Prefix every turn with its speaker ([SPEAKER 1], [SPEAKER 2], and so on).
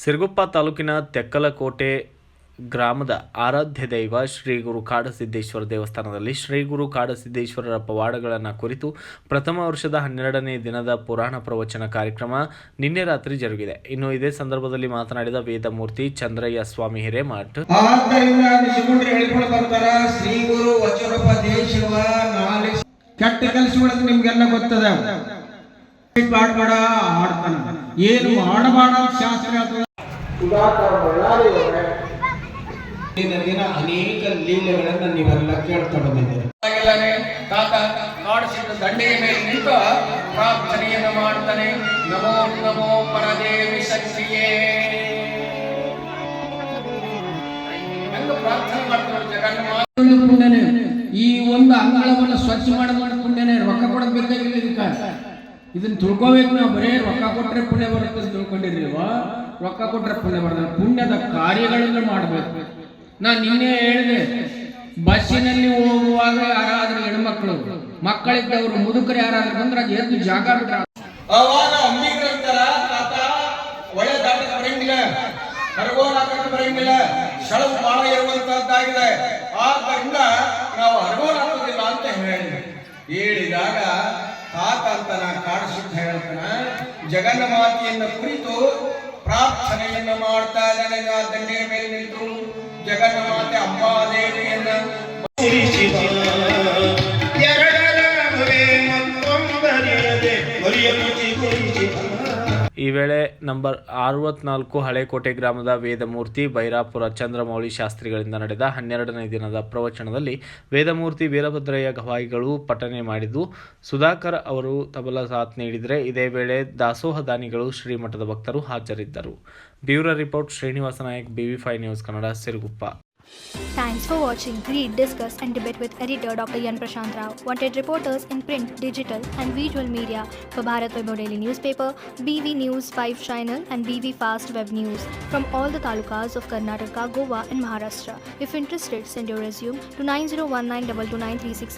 [SPEAKER 1] ಸಿರುಗುಪ್ಪ ತಾಲೂಕಿನ ತೆಕ್ಕಲಕೋಟೆ ಗ್ರಾಮದ ಆರಾಧ್ಯ ದೈವ ಶ್ರೀ ಗುರು ಕಾಡಸಿದ್ದೇಶ್ವರ ದೇವಸ್ಥಾನದಲ್ಲಿ ಶ್ರೀ ಗುರು ಕಾಡಸಿದ್ದೇಶ್ವರರ ಪವಾಡಗಳನ್ನು ಕುರಿತು ಪ್ರಥಮ ವರ್ಷದ 12ನೇ ದಿನದ ಪುರಾಣ ಪ್ರವಚನ ಕಾರ್ಯಕ್ರಮ ನಿನ್ನೆ ರಾತ್ರಿ ಜರುಗಿದೆ. ಇನ್ನು ಇದೇ ಸಂದರ್ಭದಲ್ಲಿ ಮಾತನಾಡಿದ ವೇದಮೂರ್ತಿ ಚಂದ್ರಯ್ಯ ಸ್ವಾಮಿ ಹಿರೇಮಠ್,
[SPEAKER 2] ಶ್ರೀ ಗುರು ವಚನೋಪದೇಶವ ಕೆಟ್ಟ ಕೆಲಸಗಳು ನಿಮ್ಗೆಲ್ಲ ಗೊತ್ತದ, ಏನು ಮಾಡಬಾಡ ಶಾಸ್ತ್ರ ದಿನ ಅನೇಕ ಲೀಲೆಗಳನ್ನು ನೀವೆಲ್ಲ ಕೇಳ್ತಾ ಬಂದಿದ್ದೀರಿ. ತಾತ ಕಾಡಿಸಿದ ದಂಡೆಯ ಮೇಲೆ ನಿಂತು ಪ್ರಾರ್ಥನೆಯನ್ನು ಮಾಡ್ತಾನೆ. ನಮೋ ನಮೋ ಪರದೇವಿ ಶಕ್ತಿಯೇ ಹೆಂಗ ಪ್ರಾರ್ಥನೆ ಮಾಡ್ತಾರೆ. ಜಗನ್ಮಾತೆ ಪುಣ್ಯನೇ, ಈ ಒಂದು ಅಂಗಳವನ್ನು ಸ್ವಚ್ಛ ಮಾಡೋದು ಪುಣ್ಯನೇ. ರೊಕ್ಕ ಕೊಡೋದು ಬೇಕಾಗಿಲ್ಲ. ಇದನ್ನ ತಿಳ್ಕೋಬೇಕು. ನಾವು ಬರೇ ರೊಕ್ಕ ಕೊಟ್ಟರೆ ಪುಣ್ಯ ಬರುತ್ತೆ ಅಂತ ತಿಳ್ಕೊಂಡಿರ್ಲಿಲ್ವ? ರೊಕ್ಕ ಕೊಟ್ಟರೆ ಪುಣ್ಯ ಬರ್ತದೆ. ಪುಣ್ಯದ ಕಾರ್ಯಗಳನ್ನು ಮಾಡಬೇಕು. ನಾನು ನಿನ್ನೆ ಹೇಳಿದೆ, ಬಸ್ಸಿನಲ್ಲಿ ಹೋಗುವಾಗ ಯಾರಾದ್ರೂ ಹೆಣ್ಮಕ್ಳು ಮಕ್ಕಳಿದ್ದವರು ಮುದುಕರು ಯಾರಾದ್ರೂ ಬಂದ್ರೆ ಅದು ಎದ್ದು ಜಾಗ ಬಿಟ್ರ ಅವಾಗ ಅಂಬಿಗರಂತಾರ, ತಾತ ಒಳ್ಳೆ ದಾಟಕ್ಕೆ ಬರಂಗಿಲ್ಲ, ಕರ್ಗೋಲ್ ಹಾಕಕ್ಕೆ ಬರಂಗಿಲ್ಲ, ಸೆಳವು ಬಾಳ ಇರುವಂತದ್ದಾಗಿದೆ, ಆದ್ದರಿಂದ ನಾವು ಅರ್ಗೋಲ್ ಹಾಕೋದಿಲ್ಲ ಅಂತ ಹೇಳಿದಾಗ ತಾತ ಅಂತ ಕಾಡಿಸುತ್ತ ಹೇಳ್ತಾನ. ಜಗನ್ಮಾತೆಯನ್ನ ಕುರಿತು ಪ್ರಾರ್ಥನೆಯನ್ನ ಮಾಡ್ತಾ ಇದ್ದಾನೆ. ದಂಡೆಯ ಮೇಲೆ ನಿಂತು ಜಗನ್ಮಾತೆ ಅಂಬಾದೇವಿಯನ್ನ
[SPEAKER 1] ಈ ವೇಳೆ ನಂಬರ್ 64 ಹಳೆಕೋಟೆ ಗ್ರಾಮದ ವೇದಮೂರ್ತಿ ಬೈರಾಪುರ ಚಂದ್ರಮೌಳಿ ಶಾಸ್ತ್ರಿಗಳಿಂದ ನಡೆದ 12ನೇ ದಿನದ ಪ್ರವಚನದಲ್ಲಿ ವೇದಮೂರ್ತಿ ವೀರಭದ್ರಯ್ಯ ಗವಾಯಿಗಳು ಪಠನೆ ಮಾಡಿದ್ದು, ಸುಧಾಕರ್ ಅವರು ತಬಲಾ ಸಾಥ್ ನೀಡಿದರೆ ಇದೇ ವೇಳೆ ದಾಸೋಹ ದಾನಿಗಳು ಶ್ರೀಮಠದ ಭಕ್ತರು ಹಾಜರಿದ್ದರು. Bureau report Srinivasa Nayak, BV5 news Kannada, Siruguppa.
[SPEAKER 3] Thanks for watching. Read, discuss and debate with editor Dr. Yan Prashant Rao. Wanted reporters in print, digital and visual media for Bharat Vaibhav Daily Newspaper, BV News 5 Channel and BV Fast Web News from all the talukas of Karnataka, Goa and Maharashtra. If interested, send your resume to 9019229369.